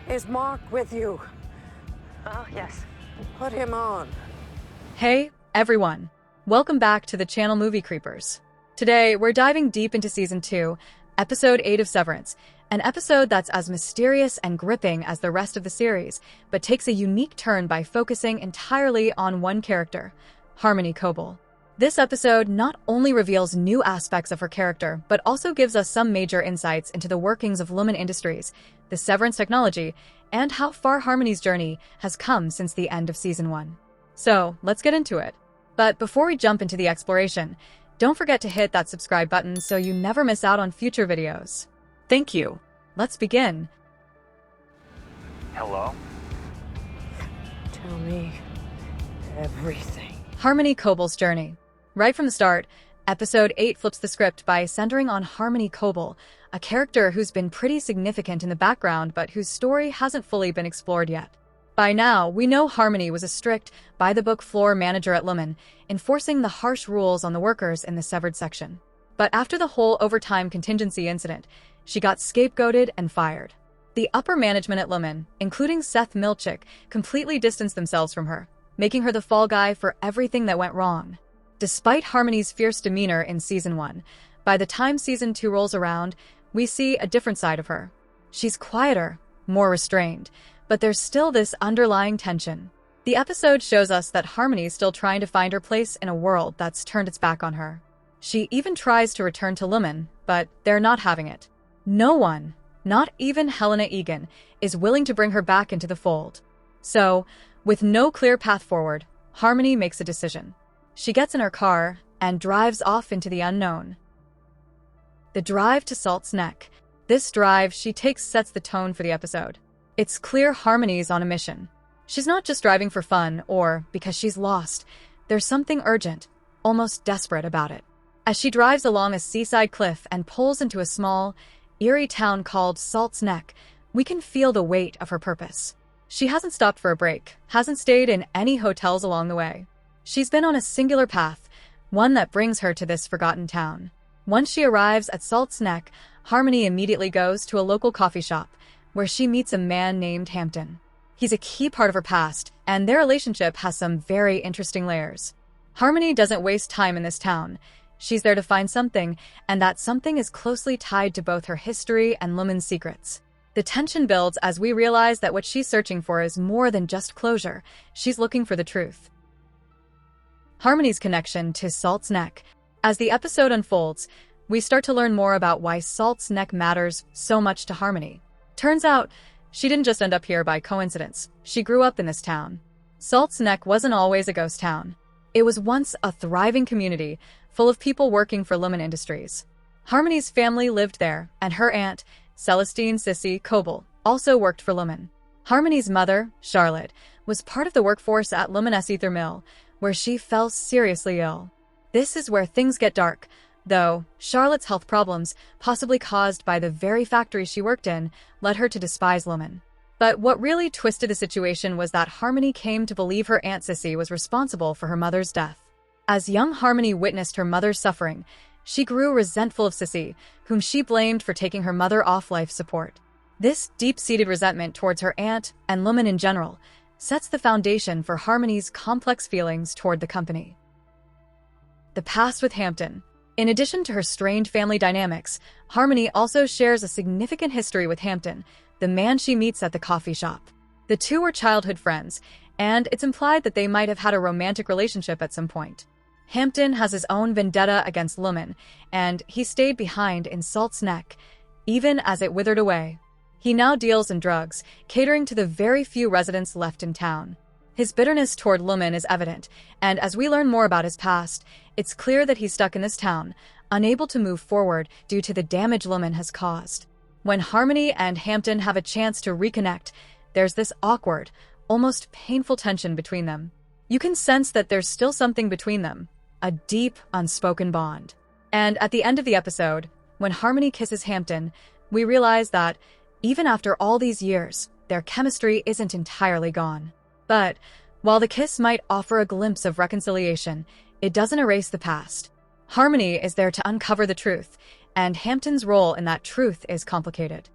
Is Mark with you? Oh, yes. Put him on. Hey, everyone. Welcome back to the channel Movie Creepers. Today, we're diving deep into Season 2, Episode 8 of Severance, an episode that's as mysterious and gripping as the rest of the series, but takes a unique turn by focusing entirely on one character, Harmony Cobel. This episode not only reveals new aspects of her character, but also gives us some major insights into the workings of Lumon Industries, the Severance technology, and how far Harmony's journey has come since the end of Season 1. So, let's get into it. But before we jump into the exploration, don't forget to hit that subscribe button so you never miss out on future videos. Thank you. Let's begin. Hello? Tell me everything. Harmony Cobel's journey. Right from the start, Episode 8 flips the script by centering on Harmony Cobel, a character who's been pretty significant in the background but whose story hasn't fully been explored yet. By now, we know Harmony was a strict, by-the-book floor manager at Lumon, enforcing the harsh rules on the workers in the severed section. But after the whole overtime contingency incident, she got scapegoated and fired. The upper management at Lumon, including Seth Milchick, completely distanced themselves from her, making her the fall guy for everything that went wrong. Despite Harmony's fierce demeanor in Season 1, by the time Season 2 rolls around, we see a different side of her. She's quieter, more restrained, but there's still this underlying tension. The episode shows us that Harmony's still trying to find her place in a world that's turned its back on her. She even tries to return to Lumon, but they're not having it. No one, not even Helena Egan, is willing to bring her back into the fold. So, with no clear path forward, Harmony makes a decision. She gets in her car and drives off into the unknown. The drive to Salt's Neck. This drive she takes sets the tone for the episode. It's clear Harmony's on a mission. She's not just driving for fun or because she's lost. There's something urgent, almost desperate about it. As she drives along a seaside cliff and pulls into a small, eerie town called Salt's Neck, we can feel the weight of her purpose. She hasn't stopped for a break, hasn't stayed in any hotels along the way. She's been on a singular path, one that brings her to this forgotten town. Once she arrives at Salt's Neck, Harmony immediately goes to a local coffee shop, where she meets a man named Hampton. He's a key part of her past, and their relationship has some very interesting layers. Harmony doesn't waste time in this town. She's there to find something, and that something is closely tied to both her history and Lumon's secrets. The tension builds as we realize that what she's searching for is more than just closure. She's looking for the truth. Harmony's connection to Salt's Neck. As the episode unfolds, we start to learn more about why Salt's Neck matters so much to Harmony. Turns out, she didn't just end up here by coincidence. She grew up in this town. Salt's Neck wasn't always a ghost town. It was once a thriving community, full of people working for Lumon Industries. Harmony's family lived there, and her aunt, Celestine Sissy Cobel, also worked for Lumon. Harmony's mother, Charlotte, was part of the workforce at Lumon Ether Mill, where she fell seriously ill. This is where things get dark, though Charlotte's health problems, possibly caused by the very factory she worked in, led her to despise Lumon. But what really twisted the situation was that Harmony came to believe her Aunt Sissy was responsible for her mother's death. As young Harmony witnessed her mother's suffering, she grew resentful of Sissy, whom she blamed for taking her mother off life support. This deep-seated resentment towards her aunt, and Lumon in general, sets the foundation for Harmony's complex feelings toward the company. The past with Hampton. In addition to her strained family dynamics, Harmony also shares a significant history with Hampton, the man she meets at the coffee shop. The two were childhood friends, and it's implied that they might have had a romantic relationship at some point. Hampton has his own vendetta against Lumon, and he stayed behind in Salt's Neck, even as it withered away. He now deals in drugs, catering to the very few residents left in town. His bitterness toward Lumon is evident, and as we learn more about his past, it's clear that he's stuck in this town, unable to move forward due to the damage Lumon has caused. When Harmony and Hampton have a chance to reconnect, there's this awkward, almost painful tension between them. You can sense that there's still something between them, a deep, unspoken bond. And at the end of the episode, when Harmony kisses Hampton, we realize that, even after all these years, their chemistry isn't entirely gone. But, while the kiss might offer a glimpse of reconciliation, it doesn't erase the past. Harmony is there to uncover the truth, and Hampton's role in that truth is complicated.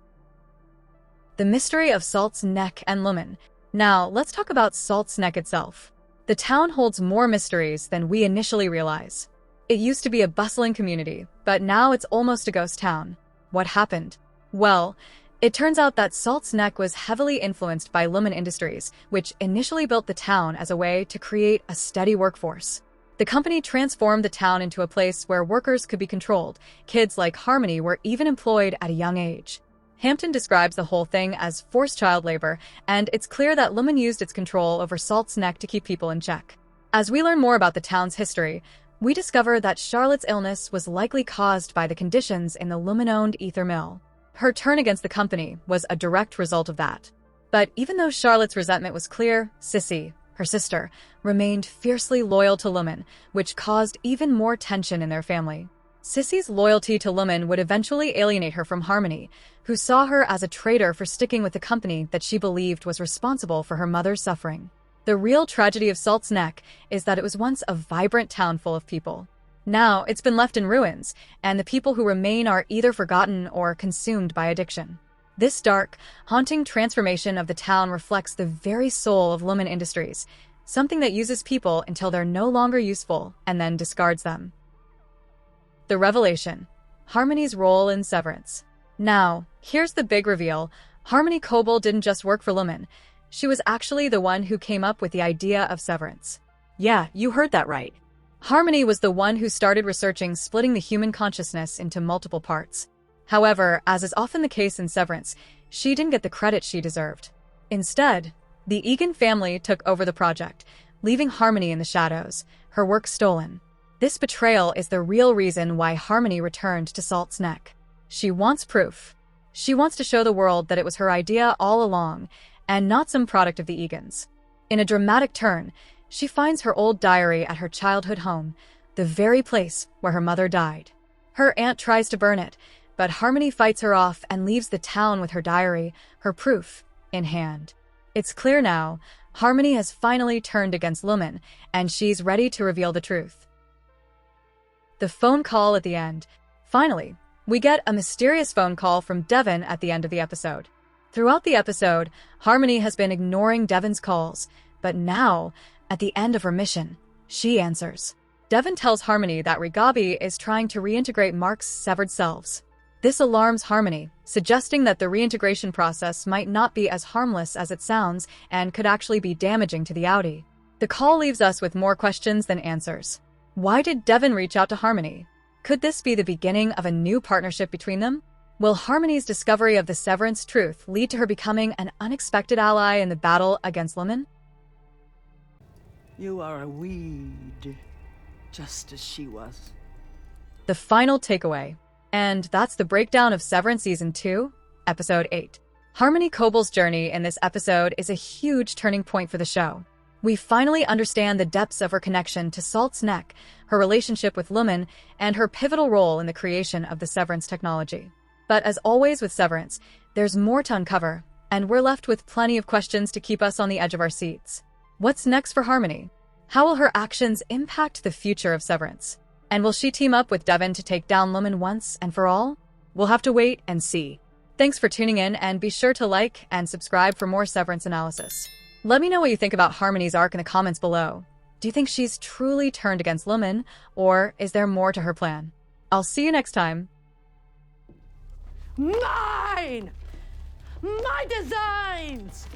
the mystery of Salt's Neck and Lumon. Now, let's talk about Salt's Neck itself. The town holds more mysteries than we initially realize. It used to be a bustling community, but now it's almost a ghost town. What happened? Well, it turns out that Salt's Neck was heavily influenced by Lumon Industries, which initially built the town as a way to create a steady workforce. The company transformed the town into a place where workers could be controlled. Kids like Harmony were even employed at a young age. Hampton describes the whole thing as forced child labor, and it's clear that Lumon used its control over Salt's Neck to keep people in check. As we learn more about the town's history, we discover that Charlotte's illness was likely caused by the conditions in the Lumon-owned ether mill. Her turn against the company was a direct result of that. But even though Charlotte's resentment was clear, Sissy, her sister, remained fiercely loyal to Lumon, which caused even more tension in their family. Sissy's loyalty to Lumon would eventually alienate her from Harmony, who saw her as a traitor for sticking with the company that she believed was responsible for her mother's suffering. The real tragedy of Salt's Neck is that it was once a vibrant town full of people. Now it's been left in ruins, and the people who remain are either forgotten or consumed by addiction. This dark, haunting transformation of the town reflects the very soul of Lumon Industries, something that uses people until they're no longer useful and then discards them. The revelation: Harmony's role in Severance. Now, here's the big reveal. Harmony Cobel didn't just work for Lumon. She was actually the one who came up with the idea of Severance. Yeah, you heard that right. Harmony was the one who started researching splitting the human consciousness into multiple parts. However, as is often the case in Severance, she didn't get the credit she deserved. Instead, the Egan family took over the project, leaving Harmony in the shadows, her work stolen. This betrayal is the real reason why Harmony returned to Salt's Neck. She wants proof. She wants to show the world that it was her idea all along, and not some product of the Egans. In a dramatic turn, she finds her old diary at her childhood home, the very place where her mother died. Her aunt tries to burn it, but Harmony fights her off and leaves the town with her diary, her proof, in hand. It's clear now, Harmony has finally turned against Lumon, and she's ready to reveal the truth. The phone call at the end. Finally, we get a mysterious phone call from Devon at the end of the episode. Throughout the episode, Harmony has been ignoring Devon's calls, but now, at the end of her mission, she answers. Devon tells Harmony that Rigabi is trying to reintegrate Mark's severed selves. This alarms Harmony, suggesting that the reintegration process might not be as harmless as it sounds and could actually be damaging to the Audi. The call leaves us with more questions than answers. Why did Devon reach out to Harmony? Could this be the beginning of a new partnership between them? Will Harmony's discovery of the Severance truth lead to her becoming an unexpected ally in the battle against Lumon? You are a weed, just as she was. The final takeaway. And that's the breakdown of Severance Season 2, Episode 8. Harmony Cobel's journey in this episode is a huge turning point for the show. We finally understand the depths of her connection to Salt's Neck, her relationship with Lumon, and her pivotal role in the creation of the Severance technology. But as always with Severance, there's more to uncover, and we're left with plenty of questions to keep us on the edge of our seats. What's next for Harmony? How will her actions impact the future of Severance? And will she team up with Devon to take down Lumon once and for all? We'll have to wait and see. Thanks for tuning in, and be sure to like and subscribe for more Severance analysis. Let me know what you think about Harmony's arc in the comments below. Do you think she's truly turned against Lumon, or is there more to her plan? I'll see you next time. Mine! My designs!